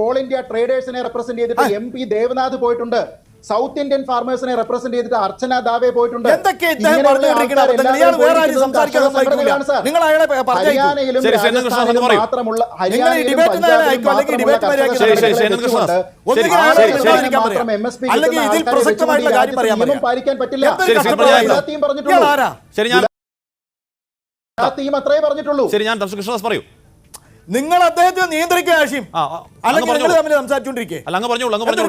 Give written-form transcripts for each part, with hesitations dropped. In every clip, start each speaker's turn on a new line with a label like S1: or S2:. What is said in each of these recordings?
S1: All India ട്രേഡേഴ്സിനെ represent ചെയ്തിട്ട് MP Devanath പോയിട്ടുണ്ട്. South Indian ഫാർമേഴ്സിനെ represent ചെയ്തിട്ട് അർച്ചന ദാവെ പോയിട്ടുണ്ട്. ഹരിയാനയിലും രാജസ്ഥാനിലും മാത്രമുള്ള പാലിക്കാൻ പറ്റില്ല. അത്രേ പറഞ്ഞിട്ടുള്ളൂ.
S2: ശരി, ഞാൻ കൃഷ്ണദാസ് പറയൂ.
S3: നിങ്ങൾ അദ്ദേഹത്തെ നിയന്ത്രിക്കുക ഹാഷിം, അല്ലെങ്കിൽ നിങ്ങൾ തമ്മിൽ സംസാരിച്ചുകൊണ്ടിരിക്കുക.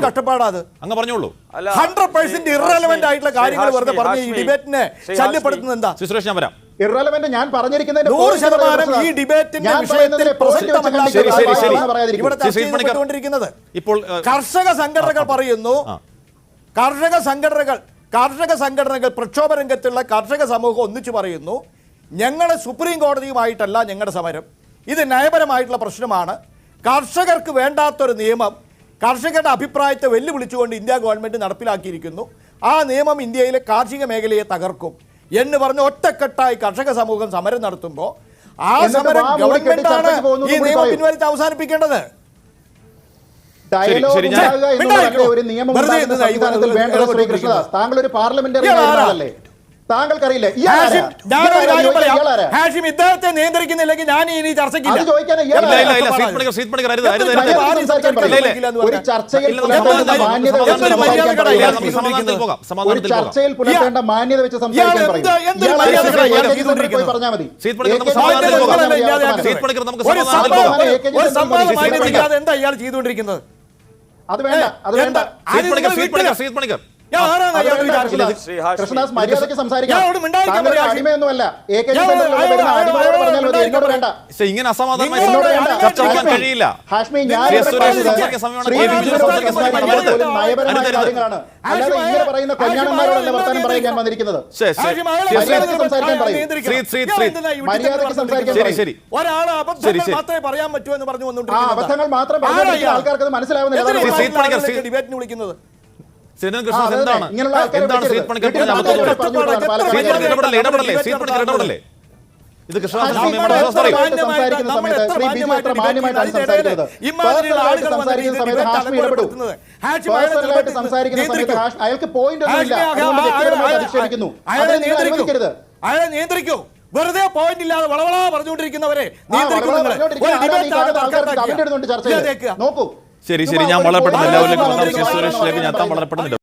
S3: കഷ്ടപ്പാടാ അത്. 100% ഇറലവന്റ് ആയിട്ടുള്ള കാര്യങ്ങൾ വെറുതെ പറഞ്ഞ് ഈ ഡിബേറ്റിനെ ശല്യപ്പെടുത്തുന്നത് എന്താ?
S2: ഞാൻ വരാം.
S1: ഇറലവന്റ് ഞാൻ പറഞ്ഞിരിക്കുന്നതിന്റെ
S3: 100% ഈ ഡിബേറ്റിന്റെ വിഷയത്തിൽ ഇവിടെ ചർച്ച ചെയ്യപ്പെട്ടുകൊണ്ടിരിക്കുന്നത്. ഇപ്പോൾ കർഷക സംഘടനകൾ പറയുന്നു, കാർഷിക സംഘടനകൾ പ്രക്ഷോഭ രംഗത്തുള്ള കർഷക സമൂഹം ഒന്നിച്ചു പറയുന്നു, ഞങ്ങളുടെ സുപ്രീം കോടതിയുമായിട്ടല്ല ഞങ്ങളുടെ സമരം, ഇത് നയപരമായിട്ടുള്ള പ്രശ്നമാണ്. കർഷകർക്ക് വേണ്ടാത്തൊരു നിയമം കർഷകരുടെ അഭിപ്രായത്തെ വെല്ലുവിളിച്ചുകൊണ്ട് ഇന്ത്യ ഗവൺമെൻറ് നടപ്പിലാക്കിയിരിക്കുന്നു. ആ നിയമം ഇന്ത്യയിലെ കാർഷിക മേഖലയെ തകർക്കും എന്ന് പറഞ്ഞ് ഒറ്റക്കെട്ടായി കർഷക സമൂഹം സമരം നടത്തുമ്പോൾ ആ സമരം ഗവൺമെന്റാണ് ഈ നിയമം പിൻവലിച്ച് അവസാനിപ്പിക്കേണ്ടത്.
S1: താങ്കൾ ഒരു പാർലമെന്ററി ആളല്ലേ? താങ്കൾക്കറിയില്ലേ
S3: ഹാഷിം ഇദ്ദേഹത്തെ നിയന്ത്രിക്കുന്നില്ലെങ്കിൽ ഞാൻ ഇനി ചർച്ചയ്ക്ക്
S1: ഒരു ചർച്ചയിൽ പുലർത്തേണ്ട മാന്യത വെച്ച് സംസാരിക്കാൻ പറഞ്ഞാൽ മതി.
S3: എന്താ ഇയാൾ ചെയ്തുകൊണ്ടിരിക്കുന്നത്?
S1: അത് വേണ്ട, അത് വേണ്ട. കൃഷ്ണദാസ് മര്യാദയ്ക്ക് സംസാരിക്കാം. അടിമയൊന്നുമല്ല.
S2: ഇങ്ങനെ അസമാധാനമായി കഴിയില്ല.
S1: ഹാഷ്മി, ഞാൻ കാര്യങ്ങളാണ്, അല്ലാതെ ഇങ്ങനെ പറയുന്ന കല്യാണന്മാരോടല്ല വർത്താനം പറയാൻ ഞാൻ വന്നിരിക്കുന്നത്. സംസാരിക്കാൻ പറയും. മര്യാദയ്ക്ക് സംസാരിക്കാൻ പറയും.
S3: ഒരാള് അബദ്ധങ്ങൾ മാത്രമേ പറയാൻ പറ്റൂ എന്ന് പറഞ്ഞു വന്നുകൊണ്ടിരിക്കുന്നത്.
S1: അബദ്ധങ്ങൾ മാത്രം പറഞ്ഞ ആൾക്കാർക്ക് അത് മനസ്സിലാവുന്നില്ല.
S3: ഡിബേറ്റിന് വിളിക്കുന്നത്
S1: അയാൾക്ക് പോയിന്റ്
S3: അയാളെ നിയന്ത്രിക്കൂ. വെറുതെ പോയിന്റ് ഇല്ലാതെ വളവളാ പറഞ്ഞുകൊണ്ടിരിക്കുന്നവരെ
S1: നോക്കൂ.
S2: ശരി, ഞാൻ വളരെ പെട്ടെന്ന് എല്ലാവരിലേക്കും ഞാൻ വളരെ പെട്ടെന്ന്